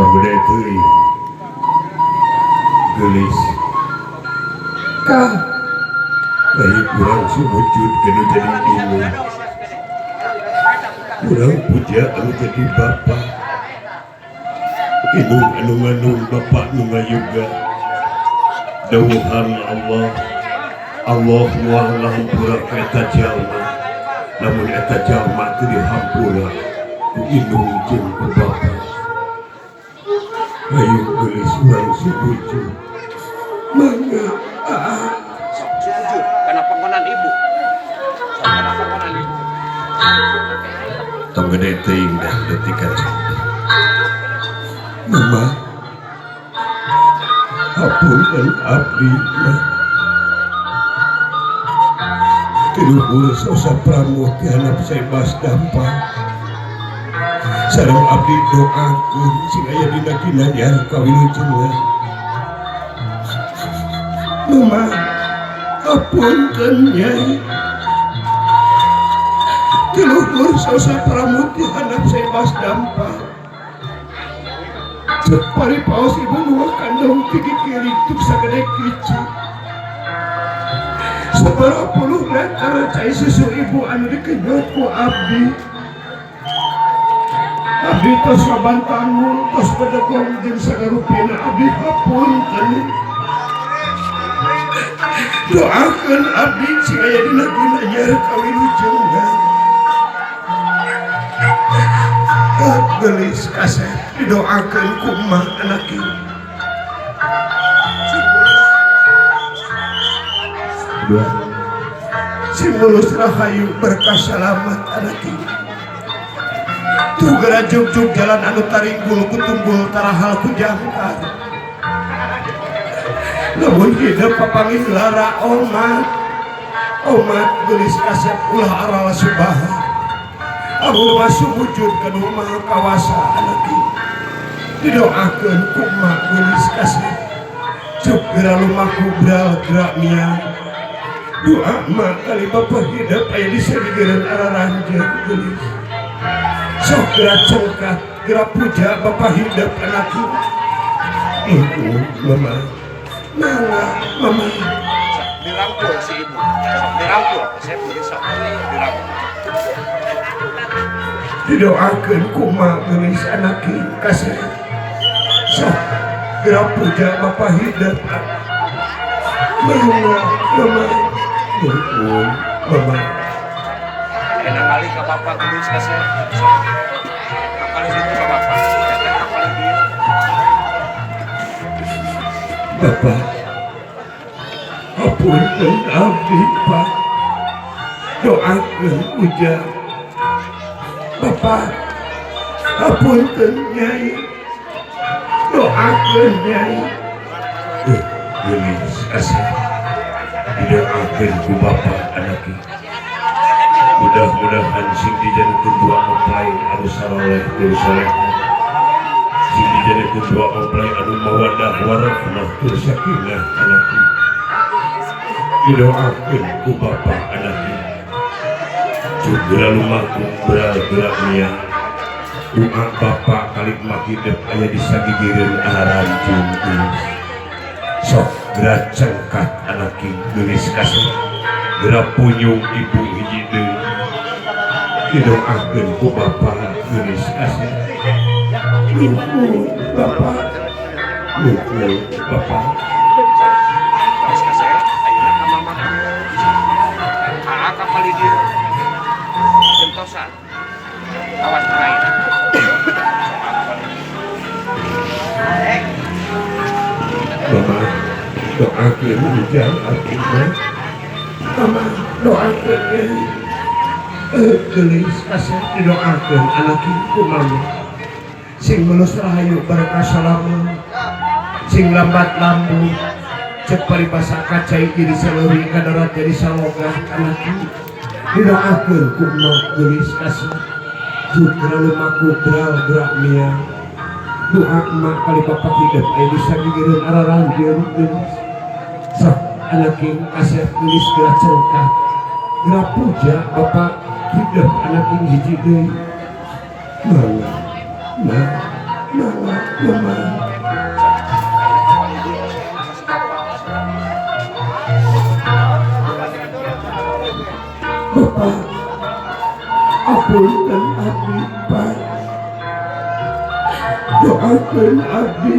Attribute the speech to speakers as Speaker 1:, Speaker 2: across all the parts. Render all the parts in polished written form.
Speaker 1: Kemudian teuing gelis
Speaker 2: Kang
Speaker 1: bayi kurang sujud kena jadi ibu kurang puja anu jadi bapak inung anu ngandung bapak nu ngayuga dawuhan Allah moal ngahampura ka eta jalma namun eta jalma teu dihampura ku indung jeung ku bapak ayo geus urang sujud mangga
Speaker 3: sok sujud karena panggonan ibu sok karena panggonan ibu
Speaker 1: tong gede teuing dah letikan mama hapunten abdi mah tiluhur sosa pramut dihanap saya bas gampang sareng abdi doakeun sing aya dina ginanjar kawilujengan mama hapunten nyai tiluhur sosa pramut dihanap saya bas gampang cek paripaos ibu nuwa kandung tinggi kiri tuk sagede kici sabaraha puluh meter cai susu ibu anu dikenyot ku abdi tos sabantangun tos pedegong jeung sagarupina abdi hapunten doakeun abdi sing aya dina ginanjar kawilujengan gelis kasep didoakeun kumaha anak ieu dua si mulus rahayu berkah salamat anak ieu tuh geura jugjug jalan anu taringgul ku tunggul tarahal ku jangkar namun hidup papangih lara omat gelis kasep ulah aral subaha Abu masuk wujud ke rumah kawasa anak ini didoakan kumak gelis kasih cuk gerak lumaku beral gerak niat doa mak kali bapak hidup ayah disedigiran arah ranjang gelis sok gerak cengkat gerak puja bapak hidup anak ini ibu mama nala mama
Speaker 3: dirangkul si ibu sok dirangkul saya punya sok dirangkul
Speaker 1: didoakan kumak gelis anak ini kasih sok gerak puja bapak hidup mama
Speaker 3: enak kali ke bapak gelis kasih sok kali situ ke bapak kali dia
Speaker 1: bapak hapunten abdi pak doakeun ujang bapak hapunten nyai doakeun nyai gelis asal didoakeun ku bapak anak ieu mudah-mudahan sing dijadikeun dua mempelai anu saleh tur salehah sing dijadikeun dua mempelai anu mawaddah warahmah tur sakinah anak ieu didoakeun ku bapak anak ieu juga lumaku beral-beral niat doa bapak kali hidup aya di sagigireun aran gelis sok gerak cengkat anak ieu gelis kasih gerak punyung ibu hiji deui didoakeun ku bapak gelis kasih luhur bapak
Speaker 3: terus kasih ayeuna ka mama ka kali dia jentosan awas lain
Speaker 1: mama doakeun ujang artinya mama doakeun gelis kasih didoakeun anak ieu mama sing mulus rahayu berkah salamet sing lambat lambung cek paribasa kacai jadi saleuring kadarat jadi salogah anak ieu didoakeun ku emak gelis kasih juga lumaku beral gerak niat doa emak kali bapak hidup aya di sagigireun arah ranjeun gelis sok anak ieu kasih gelis gerak cengkat gerak puja bapak hidup anak ieu hiji deui mangga mama mama Bapak apunten abdi Pak doakan abdi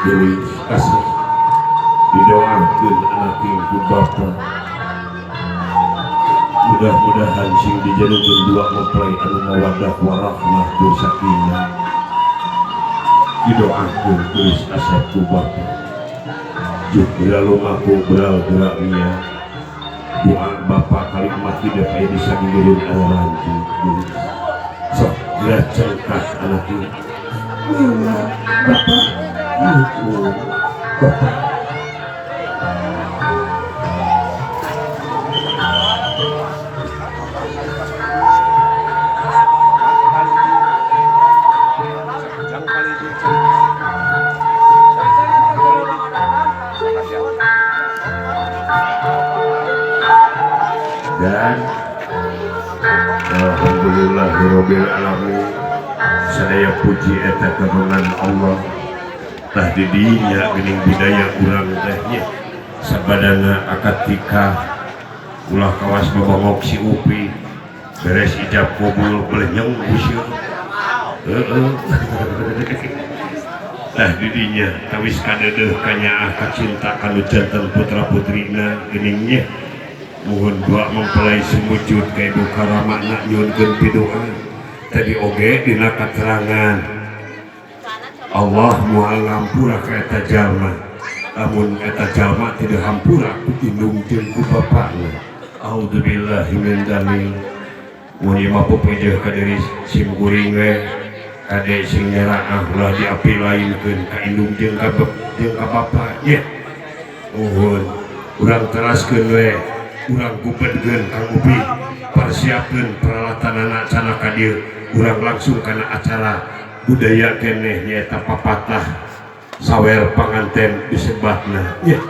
Speaker 1: gelis kasih didoakan anak ibu Bapak mudah-mudahan sing dijadikan dua mempelai anu mawaddah warahmah tur sakinah didoakan gelis kasih ku Bapak juga lumaku beral-beralnya doa Bapak kalimat tidak kayak bisa mengirim aranti sok gerak cengkak anak ini mama Bapak ibu Bapak dan alhamdulillahirabbil alamin sadaya puji eta kagungan Allah tah didinya geuning budaya urang teh nya sabadana akad nikah ulah kawas babongok si Upi beres ijab kabul boleh nyeng usir tah didinya tawis kadeudeuk kanyaah kacinta kanu janten putra putrina geuningnya mohon doa mempelai semujud ka ibu karamana nyuhunkeun pidoa tadi oge dina katerangan Allah moal ngampura ka eta jalma lamun eta jalma teu hampura ku indung jeung ku bapana auzubillahi min dzalik mun ieu mah pepeujeun ka diri sim kuring we kade sing nyeraah ulah diapilainkeun ka indung jeung ka bapa nya mohon urang teraskeun we urang kupedkeun Kang Upi persiapkeun peralatan anak cana ka dieu urang langsung kana acara budaya keneh nyaeta papatah sawer panganten disebutna nya